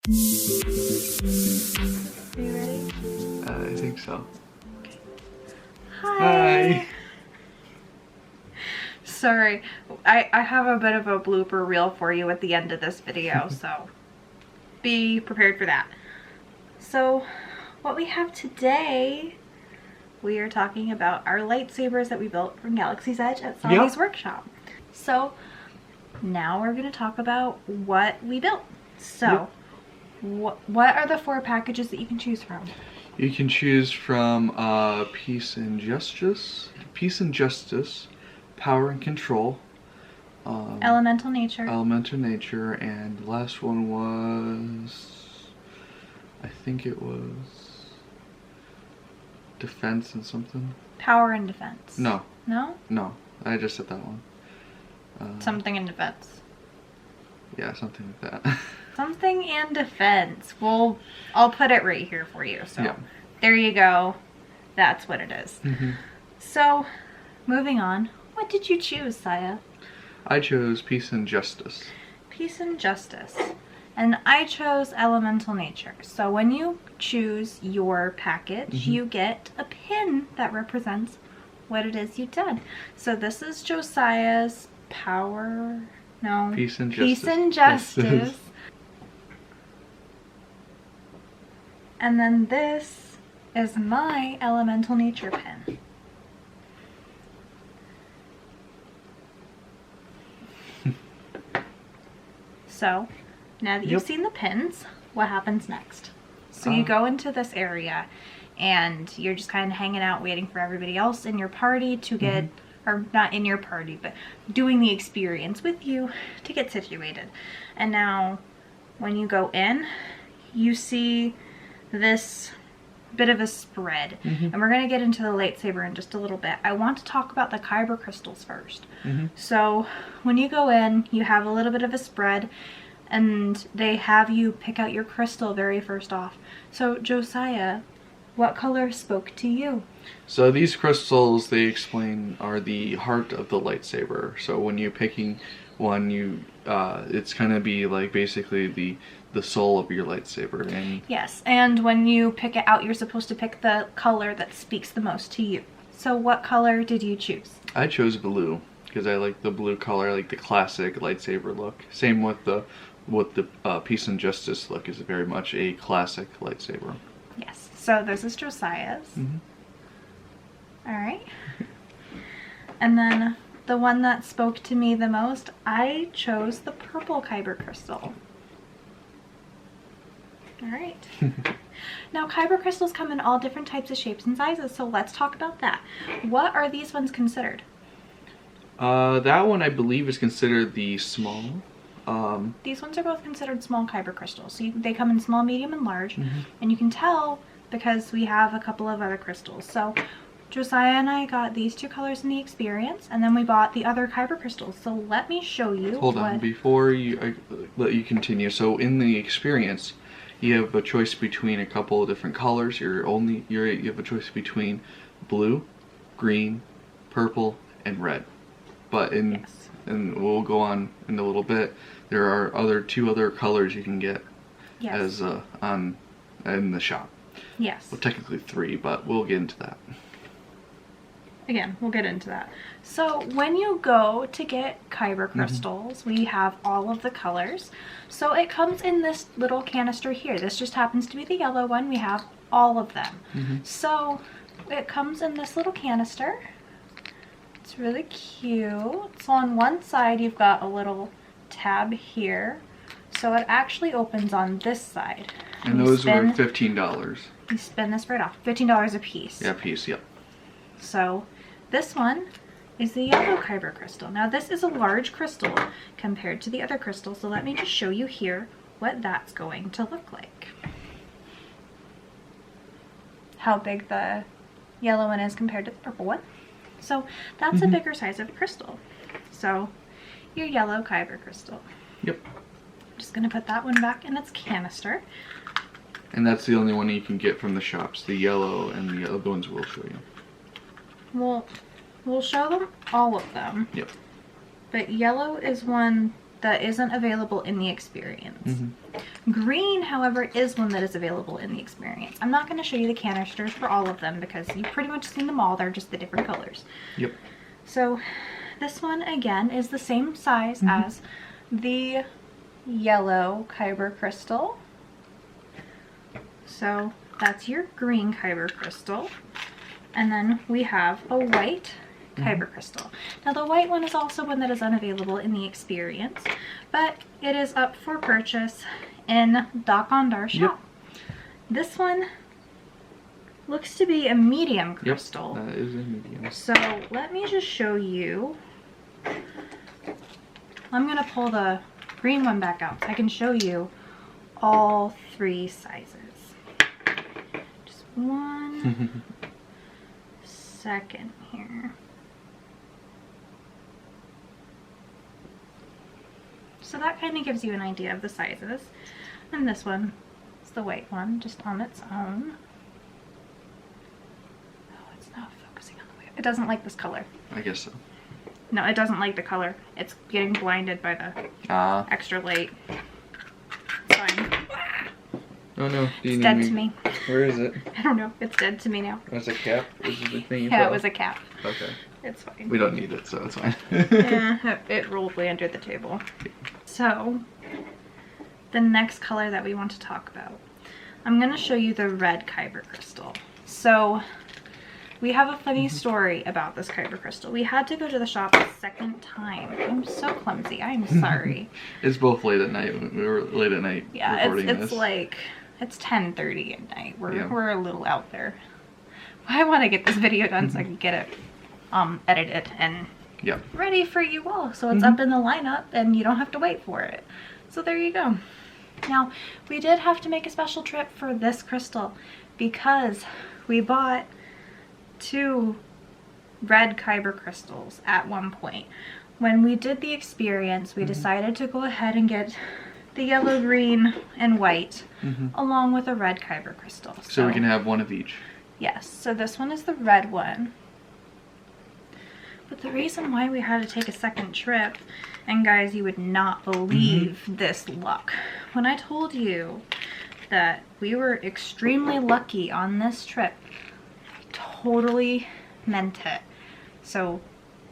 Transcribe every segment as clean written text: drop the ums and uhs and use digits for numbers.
Are you ready? I think so. Hi. Hi. Sorry, I have a bit of a blooper reel for you at the end of this video, so be prepared for that. So what we have today, we are talking about our lightsabers that we built from Galaxy's Edge at Savi's workshop. So now we're going to talk about what we built. So what are the 4 packages that you can choose from? You can choose from Peace and Justice, Power and Control, Elemental Nature, and the last one was, I think it was Defense and something. Power and Defense. No, No? I just said that one. Something in Defense. Yeah, something like that. Something and Defense. Well, I'll put it right here for you. So Yeah. There you go. That's what it is. Mm-hmm. So moving on. What did you choose, Saya? I chose Peace and Justice. Peace and Justice. And I chose Elemental Nature. So when you choose your package, you get a pin that represents what it is you've done. So this is Josiah's Peace and Justice. And then this is my Elemental Nature pin. So now that you've seen the pins, what happens next? So you go into this area and you're just kind of hanging out waiting for everybody else in your party to get, or not in your party, but doing the experience with you to get situated. And now when you go in, you see this bit of a spread. And we're going to get into the lightsaber in just a little bit. I want to talk about the Kyber crystals first. So when you go in, you have a little bit of a spread and they have you pick out your crystal very first off. So Josiah, what color spoke to you? So these crystals, they explain, are the heart of the lightsaber. So when you're picking one, it's gonna be like basically the soul of your lightsaber. And yes, and when you pick it out, you're supposed to pick the color that speaks the most to you. So what color did you choose? I chose blue because I like the blue color. I like the classic lightsaber look. Same with the Peace and Justice look, is very much a classic lightsaber. Yes. So this is Josiah's. All right. And then the one that spoke to me the most, I chose the purple Kyber crystal. All right. Now Kyber crystals come in all different types of shapes and sizes, so let's talk about that. What are these ones considered? That one I believe is considered the small. These ones are both considered small Kyber crystals. So they come in small, medium, and large. And you can tell because we have a couple of other crystals. So Josiah and I got these 2 colors in the experience, and then we bought the other Kyber crystals. So let me show you. Hold on, before I let you continue. So in the experience, you have a choice between a couple of different colors. You have a choice between blue, green, purple, and red. But and we'll go on in a little bit. There are 2 other colors you can get as in the shop. Yes. Well, technically 3, but we'll get into that. Again, we'll get into that. So when you go to get Kyber crystals, we have all of the colors. So it comes in this little canister here. This just happens to be the yellow one. We have all of them. So it comes in this little canister. It's really cute. So on one side, you've got a little tab here. So it actually opens on this side. And those were $15. You spin this right off. $15 a piece. Yeah, piece, yep. So this one is the yellow Kyber crystal. Now this is a large crystal compared to the other crystals. So let me just show you here what that's going to look like. How big the yellow one is compared to the purple one. So that's a bigger size of crystal. So your yellow Kyber crystal. Yep. I'm just going to put that one back in its canister. And that's the only one you can get from the shops. The yellow and the other ones we'll show you. We'll show them all of them. Yep. But yellow is one that isn't available in the experience. Green, however, is one that is available in the experience. I'm not going to show you the canisters for all of them because you've pretty much seen them all. They're just the different colors. Yep. So this one, again, is the same size as the yellow Kyber Crystal. So that's your green Kyber Crystal. And then we have a white Kyber Crystal. Now the white one is also one that is unavailable in the experience, but it is up for purchase in Dokondar's shop. This one looks to be a medium crystal. That is a medium. So let me just show you. I'm going to pull the green one back out so I can show you all 3 sizes. Just one second here. So that kind of gives you an idea of the sizes. And this one is the white one, just on its own. Oh, it's not focusing on the white. It doesn't like this color. I guess so. No, it doesn't like the color. It's getting blinded by the extra light. It's fine. Oh no, It's dead to me. Where is it? I don't know. It's dead to me now. That's a cap? Is it the thing you Yeah, fell? it was a cap. Okay. It's fine. We don't need it, so it's fine. Yeah, it rolled way under the table. So, the next color that we want to talk about. I'm going to show you the red Kyber Crystal. So, we have a funny story about this Kyber Crystal. We had to go to the shop a second time. I'm so clumsy. I'm sorry. It's both late at night. We were late at night recording it's this. like, it's 10:30 at night. We're a little out there. I want to get this video done so I can get it edited and ready for you all. So it's up in the lineup and you don't have to wait for it. So there you go. Now, we did have to make a special trip for this crystal because we bought 2 red Kyber crystals at one point. When we did the experience, we decided to go ahead and get the yellow, green, and white along with a red Kyber crystal. So we can have one of each. Yes, so this one is the red one. But the reason why we had to take a second trip, and guys, you would not believe this luck. When I told you that we were extremely lucky on this trip, I totally meant it. So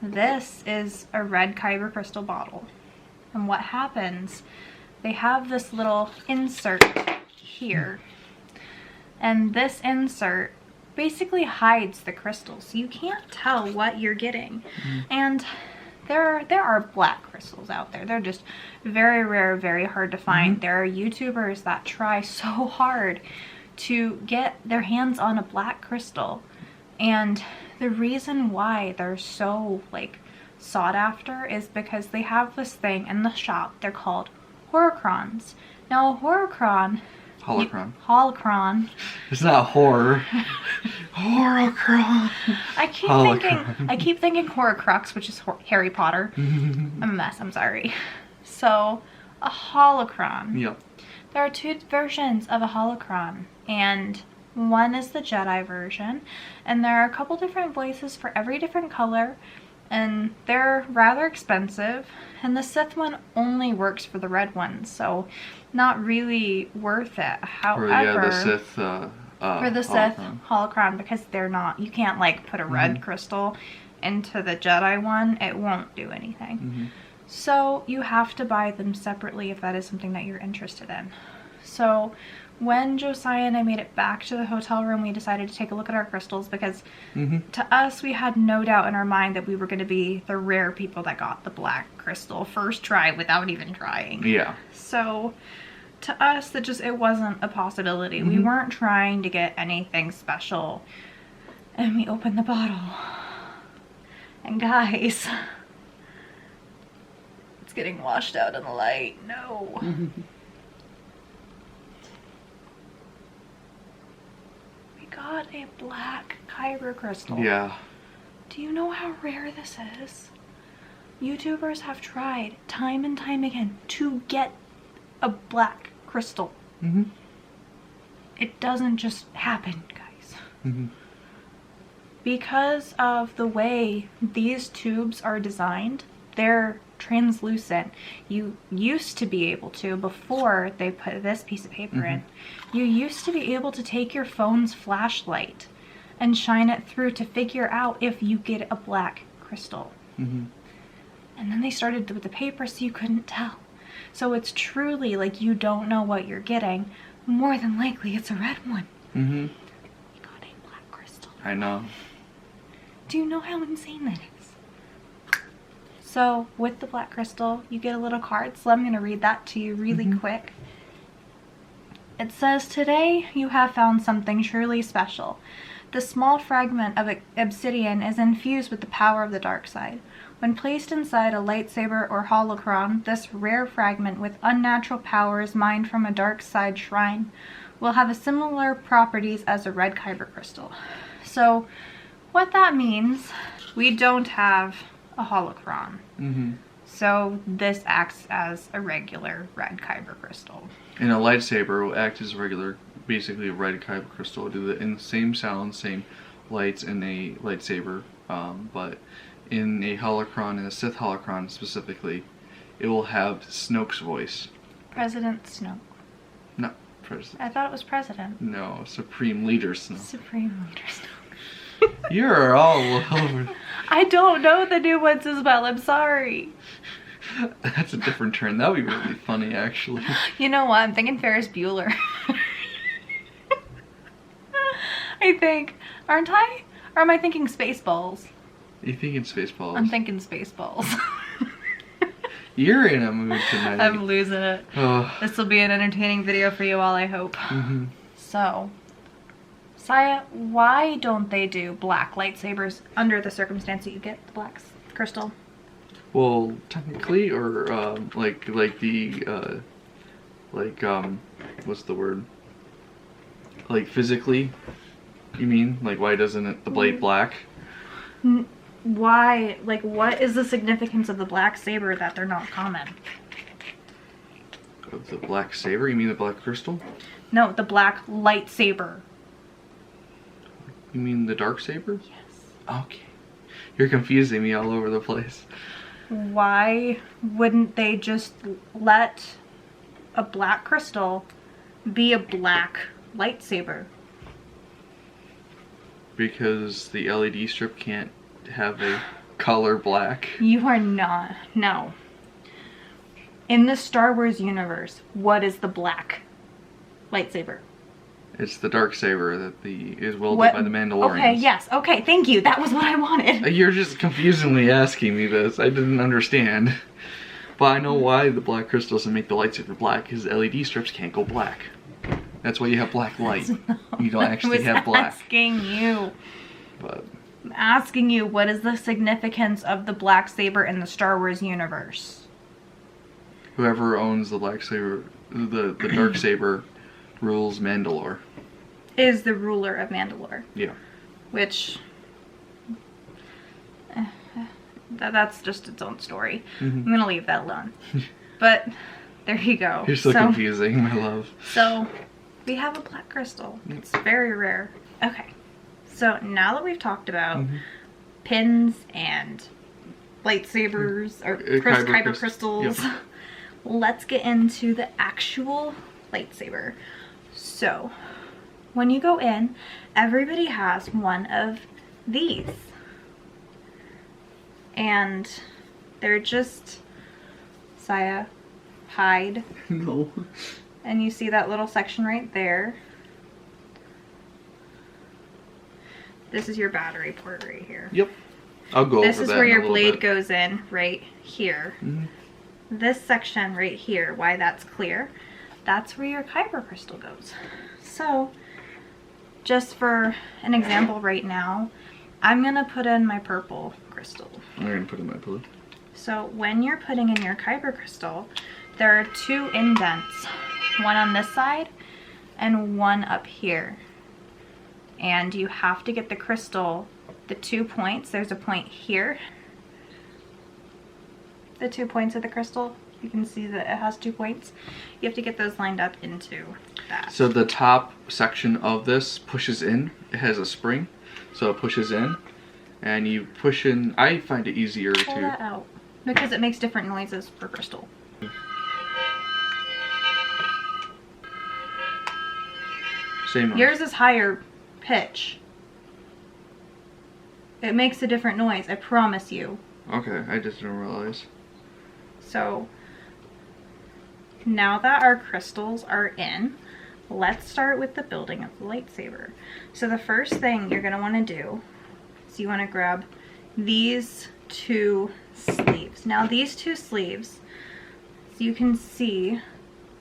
this is a red Kyber Crystal bottle. And what happens, they have this little insert here. And this insert basically hides the crystals, so you can't tell what you're getting. And there are black crystals out there. They're just very rare, very hard to find. There are YouTubers that try so hard to get their hands on a black crystal, and the reason why they're so like sought after is because they have this thing in the shop. They're called holocrons. Now a holocron, holocron. It's not horror. Holocron. I keep thinking Horcrux, which is Harry Potter. I'm a mess. I'm sorry. So, a holocron. Yep. There are 2 versions of a holocron, and one is the Jedi version, and there are a couple different voices for every different color, and they're rather expensive. And the Sith one only works for the red ones, so not really worth it. However, the Sith, for the Sith holocron, because they're not, you can't like put a red crystal into the Jedi one, it won't do anything. So you have to buy them separately if that is something that you're interested in. So when Josiah and I made it back to the hotel room, we decided to take a look at our crystals because to us, we had no doubt in our mind that we were going to be the rare people that got the black crystal first try without even trying. Yeah. So to us, it wasn't a possibility. We weren't trying to get anything special. And we opened the bottle. And guys, it's getting washed out in the light. No. We got a black Kyber crystal. Yeah. Do you know how rare this is? YouTubers have tried time and time again to get a black crystal. It doesn't just happen, guys. Because of the way these tubes are designed, they're translucent. You used to be able to, before they put this piece of paper in, you used to be able to take your phone's flashlight and shine it through to figure out if you get a black crystal. And then they started with the paper so you couldn't tell. So it's truly like you don't know what you're getting. More than likely it's a red one. You got a black crystal. I know. Do you know how insane that is? So with the black crystal, you get a little card. So I'm going to read that to you really quick. It says, today you have found something truly special. The small fragment of obsidian is infused with the power of the dark side. When placed inside a lightsaber or holocron, this rare fragment with unnatural powers mined from a dark side shrine will have a similar properties as a red Kyber crystal. So what that means, we don't have a holocron. So this acts as a regular red Kyber crystal. And a lightsaber will act as a regular, basically a red Kyber crystal. Do the same sound, same lights in a lightsaber, but in a holocron, in a Sith holocron specifically, it will have Snoke's voice. President Snoke. No, President. I thought it was President. No, Supreme Leader Snoke. Supreme Leader Snoke. You're all over. I don't know the new ones as well. I'm sorry. That's a different turn. That would be really funny, actually. You know what? I'm thinking Ferris Bueller. I think. Aren't I? Or am I thinking Spaceballs? You thinking Spaceballs? I'm thinking Spaceballs. You're in a mood tonight. I'm losing it. Oh. This will be an entertaining video for you all, I hope. So, Saya, why don't they do black lightsabers under the circumstance that you get the black crystal? Well, technically, or what's the word? Like physically, you mean? Like why doesn't it the blade black? Why? Like what is the significance of the black saber that they're not common? Of the black saber? You mean the black crystal? No, the black lightsaber. You mean the dark saber? Yes. Okay. You're confusing me all over the place. Why wouldn't they just let a black crystal be a black lightsaber? Because the LED strip can't have a color black. You are not. No. In the Star Wars universe, what is the black lightsaber? It's the dark saber that is wielded by the Mandalorians. Okay, yes. Okay, thank you. That was what I wanted. You're just confusingly asking me this. I didn't understand. But I know why the black crystal doesn't make the lightsaber black, because LED strips can't go black. That's why you have black light. You don't actually have black. Asking you. But I'm asking you, what is the significance of the black saber in the Star Wars universe? whoever owns the black saber, the dark saber, rules Mandalore. Is the ruler of Mandalore. Yeah. Which, that's just its own story. Mm-hmm. I'm gonna leave that alone. But there you go. You're so confusing, my love. So we have a black crystal. It's very rare. Okay. So now that we've talked about pins and lightsabers or Kyber crystals, yep. Let's get into the actual lightsaber. So when you go in, everybody has one of these. And they're just, Saya, hide. No. And you see that little section right there. This is your battery port right here. Yep. I'll go over that. This is where your blade goes in right here. Mm-hmm. This section right here, why that's clear, that's where your Kyber crystal goes. So, just for an example right now, I'm going to put in my purple crystal. I'm going to put in my blue. So, when you're putting in your Kyber crystal, there are two indents. One on this side and one up here. And you have to get the crystal, the 2 points, there's a point here. The 2 points of the crystal, you can see that it has 2 points. You have to get those lined up into that. So the top section of this pushes in, it has a spring, so it pushes in, and you push in. I find it easier Pull that out. because it makes different noises per crystal. Same noise. Yours is higher pitch. It makes a different noise, I promise you. Okay, I just didn't realize. So now that our crystals are in, let's start with the building of the lightsaber. So the first thing you're going to want to do is you want to grab these 2 sleeves. Now these 2 sleeves, so you can see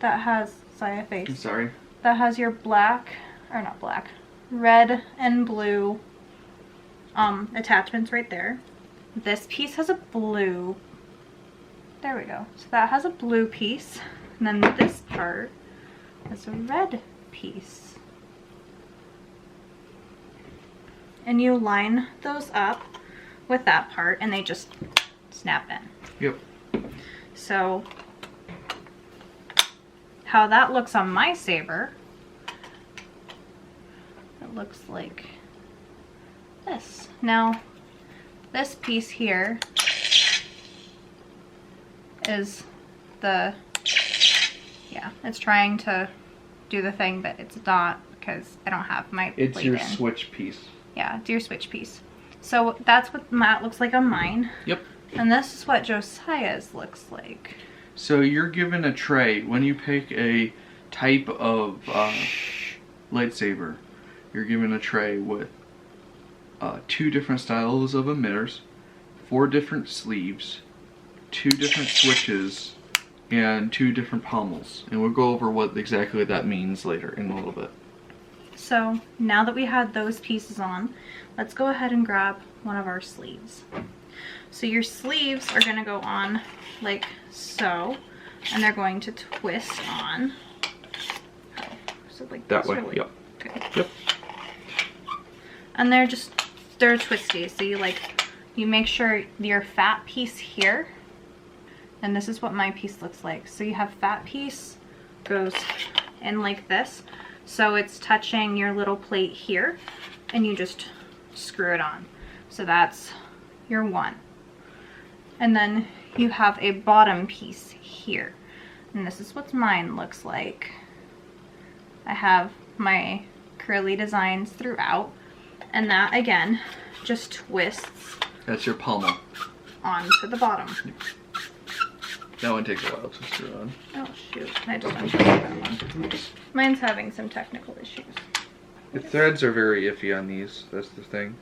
that has, Saya face. I'm sorry. That has your black, or not black, red and blue attachments right there. This piece has a blue, there we go. So that has a blue piece. And then this part has a red piece. And you line those up with that part and they just snap in. Yep. So how that looks on my saber, it looks like this. Now this piece here is the, yeah, it's trying to do the thing, but it's not because I don't have my It's blade your in. switch piece. Yeah, it's your switch piece. So that's what that looks like on mine. Yep. And this is what Josiah's looks like. So you're given a tray. When you pick a type of lightsaber, you're given a tray with 2 different styles of emitters, 4 different sleeves, 2 different switches, and 2 different pommels. And we'll go over what exactly that means later in a little bit. So now that we had those pieces on, let's go ahead and grab one of our sleeves. So your sleeves are going to go on like so, and they're going to twist on. Oh, so like That this way, or like, yep. Okay. Yep. And they're twisty, so you make sure your fat piece here, and this is what my piece looks like. So you have fat piece goes in like this, so it's touching your little plate here, and you just screw it on. So that's your one. And then you have a bottom piece here, and this is what mine looks like. I have my curly designs throughout, and that again just twists That's your pommel. onto the bottom. That one takes a while to screw on. Oh shoot, I just unscrewed that one. Mine's having some technical issues. The threads are very iffy on these. That's the thing.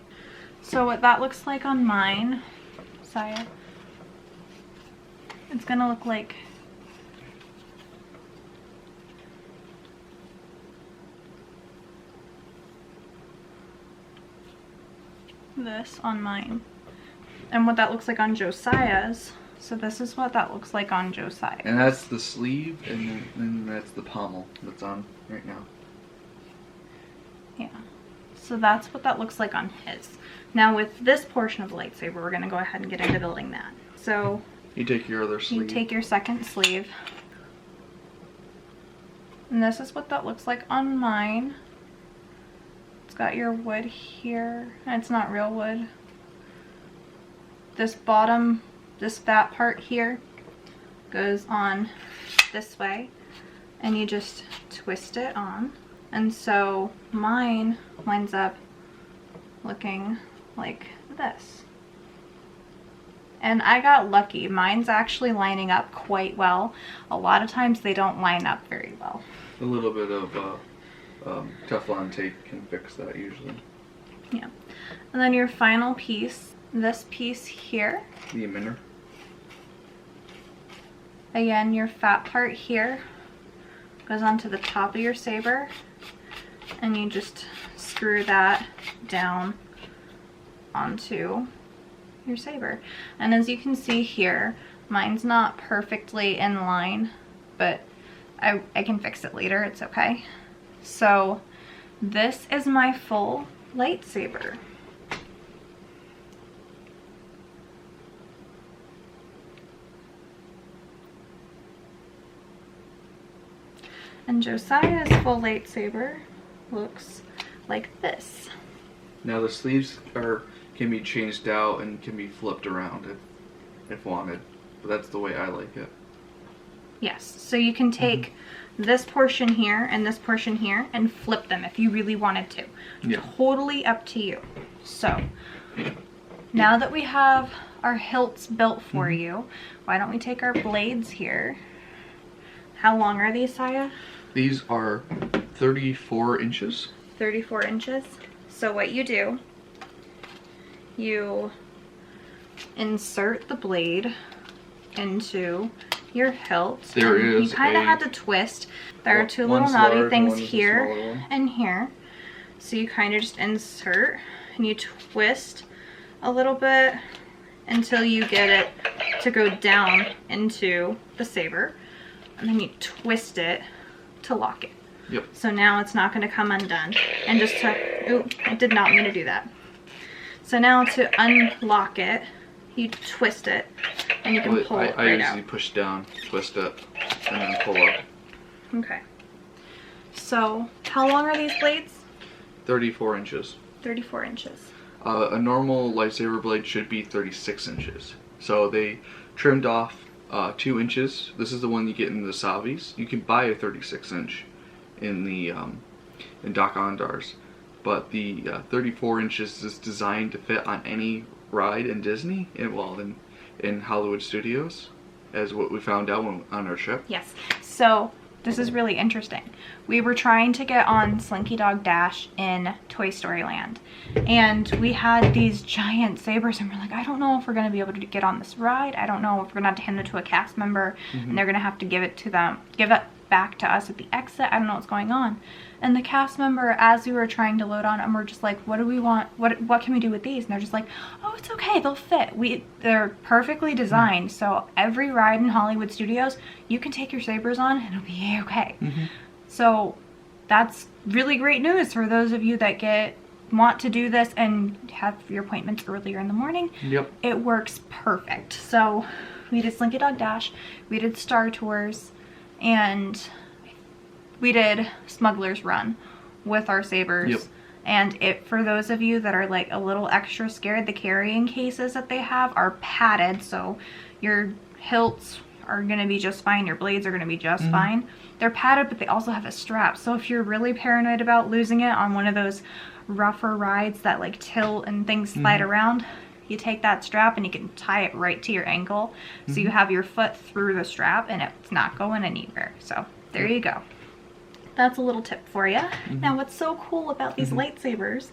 So what that looks like on mine, Saya, it's gonna look like this on mine. And what that looks like on Josiah's, so this is what that looks like on Josiah. And that's the sleeve, and then that's the pommel that's on right now. Yeah. So that's what that looks like on his. Now with this portion of the lightsaber, we're going to go ahead and get into building that. So You take your other sleeve. you take your second sleeve. And this is what that looks like on mine. It's got your wood here. And it's not real wood. This bottom, this fat part here goes on this way. And you just twist it on. And so mine winds up looking like this. And I got lucky. Mine's actually lining up quite well. A lot of times they don't line up very well. A little bit of Teflon tape can fix that usually. Yeah. And then your final piece, this piece here. The emitter. Again, your fat part here goes onto the top of your saber. And you just screw that down onto your saber. And as you can see here, mine's not perfectly in line, but I can fix it later, it's okay. So this is my full lightsaber. And Josiah's full lightsaber looks like this. Now the sleeves can be changed out and can be flipped around if wanted. But that's the way I like it. Yes, so you can take this portion here and this portion here and flip them if you really wanted to. Yeah. Totally up to you. So, now that we have our hilts built for you, why don't we take our blades here? How long are these, Saya? These are 34 inches. 34 inches. So what you do, you insert the blade into your hilt. There is you kind of had to twist. There are two one little knobby large, things one is a here smaller one. and here. So you kind of just insert and you twist a little bit until you get it to go down into the saber. And then you twist it to lock it. Yep. So now it's not going to come undone. And just to, ooh, I did not mean to do that. So now to unlock it, you twist it and you can pull it I right out. usually push down, twist it, and then pull up. Okay. So how long are these blades? 34 inches. 34 inches. A normal lightsaber blade should be 36 inches. So they trimmed off 2 inches. This is the one you get in the Savis. You can buy a 36 inch in the in Doc Ondar's, but the 34 inches is designed to fit on any ride in Disney, in Hollywood Studios, as what we found out on our trip. Yes. So this is really interesting. We were trying to get on Slinky Dog Dash in Toy Story Land, and we had these giant sabers, and we're like, I don't know if we're going to be able to get on this ride. I don't know if we're going to have to hand it to a cast member, and they're going to have to give it back to us at the exit. I don't know what's going on. And the cast member, as we were trying to load on, and we're just like, what do we want? What can we do with these? And they're just like, oh, it's okay, they'll fit. They're perfectly designed. So every ride in Hollywood Studios, you can take your sabers on and it'll be okay. So that's really great news for those of you that want to do this and have your appointments earlier in the morning. Yep. It works perfect. So we did Slinky Dog Dash, we did Star Tours, and we did Smuggler's Run with our sabers. Yep. And for those of you that are like a little extra scared, the carrying cases that they have are padded, so your hilts are going to be just fine, your blades are going to be just fine. They're padded, but they also have a strap, so if you're really paranoid about losing it on one of those rougher rides that like tilt and things slide around, you take that strap and you can tie it right to your ankle, so you have your foot through the strap and it's not going anywhere. So there you go. That's a little tip for you. Now what's so cool about these lightsabers,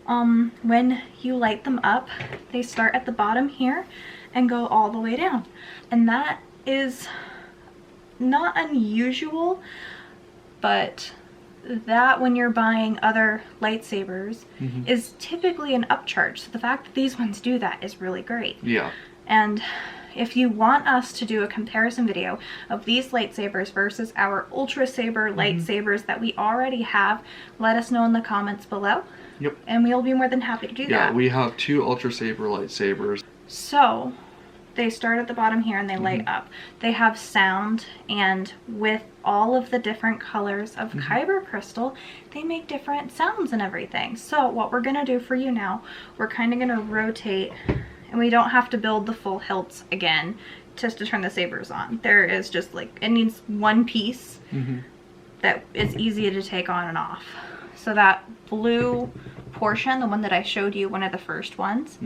when you light them up, they start at the bottom here and go all the way down. And that is not unusual, but that when you're buying other lightsabers is typically an upcharge. So the fact that these ones do that is really great. Yeah. And if you want us to do a comparison video of these lightsabers versus our Ultra Saber lightsabers that we already have, let us know in the comments below. Yep. And we'll be more than happy to do that. Yeah, we have 2 Ultra Saber lightsabers. So they start at the bottom here and they light up. They have sound, and with all of the different colors of Kyber Crystal, they make different sounds and everything. So what we're going to do for you now, we're kind of going to rotate, and we don't have to build the full hilts again just to turn the sabers on. There is just like, it needs one piece that is easy to take on and off. So that blue portion, the one that I showed you, one of the first ones,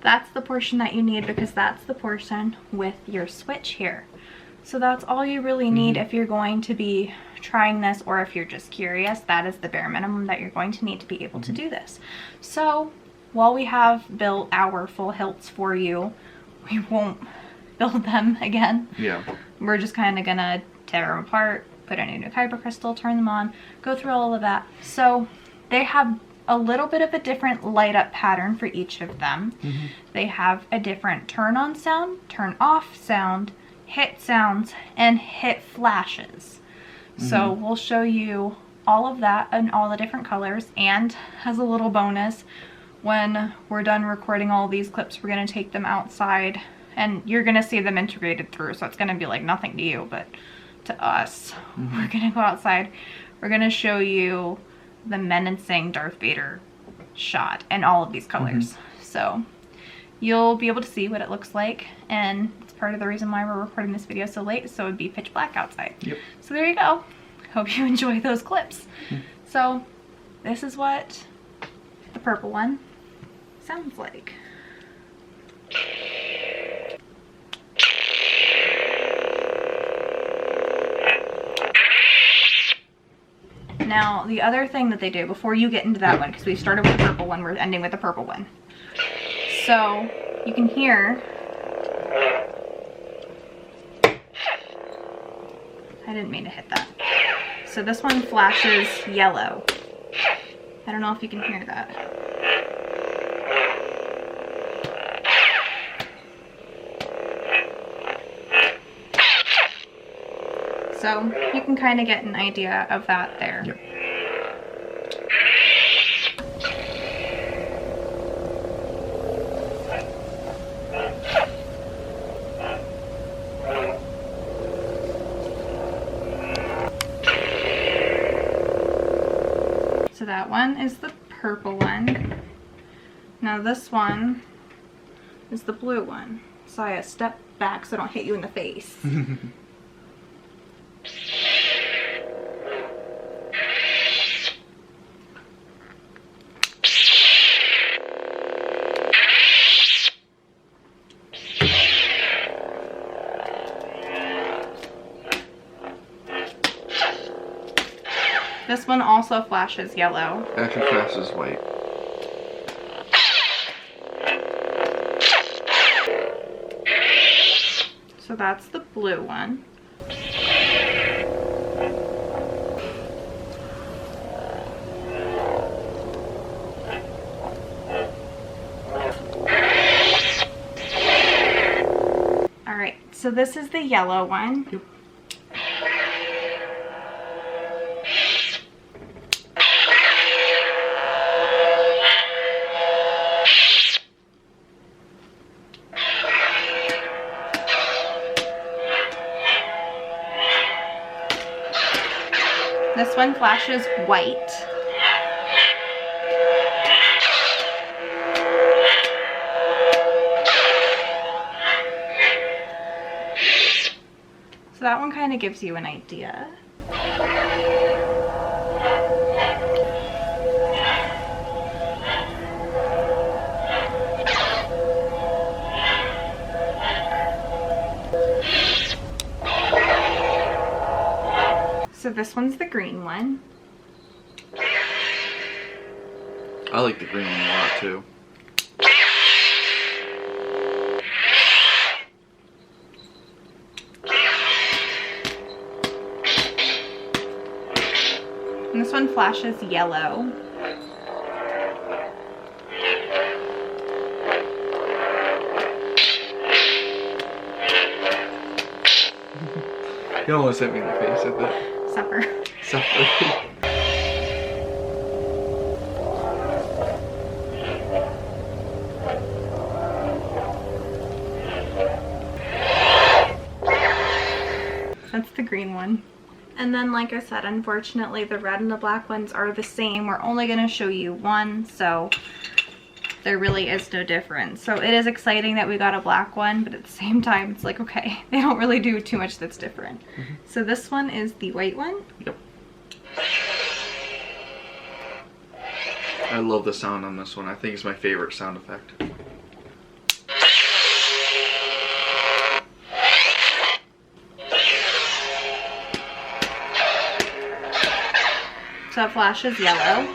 that's the portion that you need, because that's the portion with your switch here. So that's all you really need if you're going to be trying this, or if you're just curious. That is the bare minimum that you're going to need to be able to do this. So while we have built our full hilts for you, we won't build them again. Yeah. We're just kind of gonna tear them apart, put in a new Kyber Crystal, turn them on, go through all of that. So they have a little bit of a different light up pattern for each of them. They have a different turn on sound, turn off sound, hit sounds, and hit flashes. So we'll show you all of that and all the different colors. And as a little bonus, when we're done recording all these clips, we're going to take them outside and you're going to see them integrated through. So it's going to be like nothing to you, but to us, we're going to go outside. We're going to show you the menacing Darth Vader shot and all of these colors. So you'll be able to see what it looks like, and it's part of the reason why we're recording this video so late, so it'd be pitch black outside. Yep. So there you go. Hope you enjoy those clips. So this is what the purple one sounds like. Now, the other thing that they do before you get into that one, because we started with the purple one, we're ending with the purple one. So you can hear, I didn't mean to hit that. So this one flashes yellow. I don't know if you can hear that. So you can kind of get an idea of that there. Yep. So that one is the purple one. Now this one is the blue one. So I step back so I don't hit you in the face. This one also flashes yellow. Actually flashes white. So that's the blue one. Alright, so this is the yellow one. Yep. This one flashes white. So that one kind of gives you an idea. So this one's the green one. I like the green one a lot too. And this one flashes yellow. You almost hit me in the face with that. Supper. Supper. That's the green one. And then, like I said, unfortunately the red and the black ones are the same. We're only going to show you one, so there really is no difference. So it is exciting that we got a black one, but at the same time it's like, okay, they don't really do too much that's different. So this one is the white one. Yep. I love the sound on this one. I think it's my favorite sound effect. So it flashes yellow.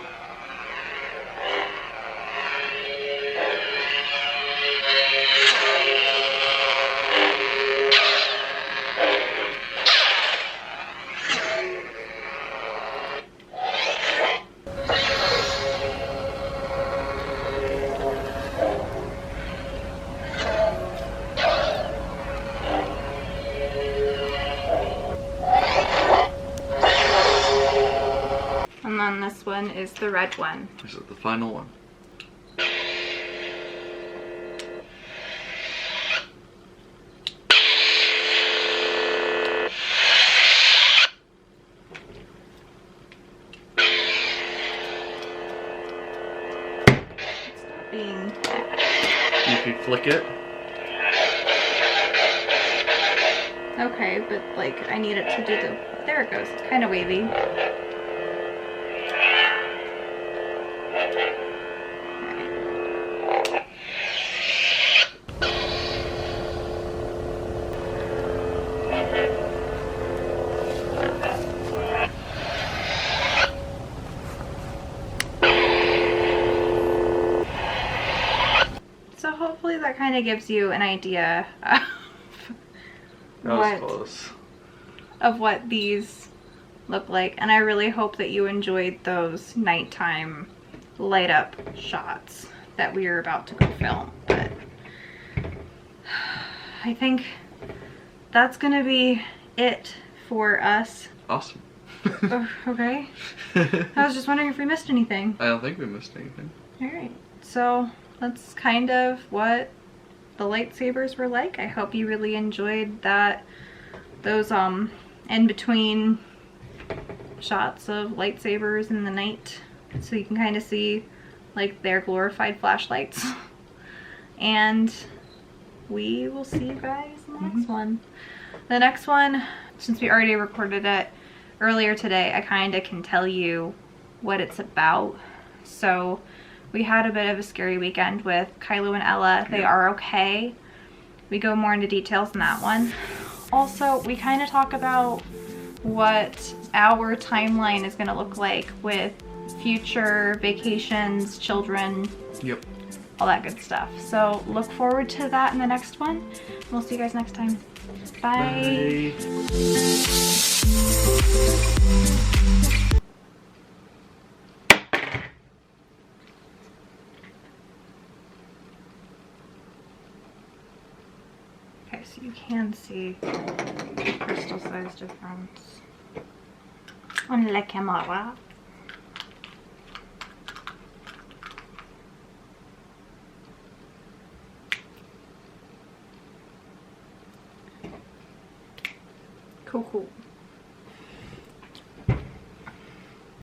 And then this one is the red one. This is the final one. Being if you flick it. Okay, but like I need it to do the, there it goes, it's kind of wavy. So hopefully that kind of gives you an idea of what these look like, and I really hope that you enjoyed those nighttime light up shots that we are about to go film. But I think that's gonna be it for us. Awesome. Oh, okay. I was just wondering if we missed anything. I don't think we missed anything. All right, so that's kind of what the lightsabers were like. I hope you really enjoyed that, those in between shots of lightsabers in the night, so you can kind of see like their glorified flashlights. And we will see you guys in the next one. The next one, since we already recorded it earlier today, I kind of can tell you what it's about. So we had a bit of a scary weekend with Kylo and Ella. They are okay. We go more into details in that one. Also, we kind of talk about what our timeline is going to look like with future vacations, children, Yep. all that good stuff. So look forward to that in the next one. We'll see you guys next time. Bye. Okay, so you can see the crystal size difference on la camera. Cool, cool.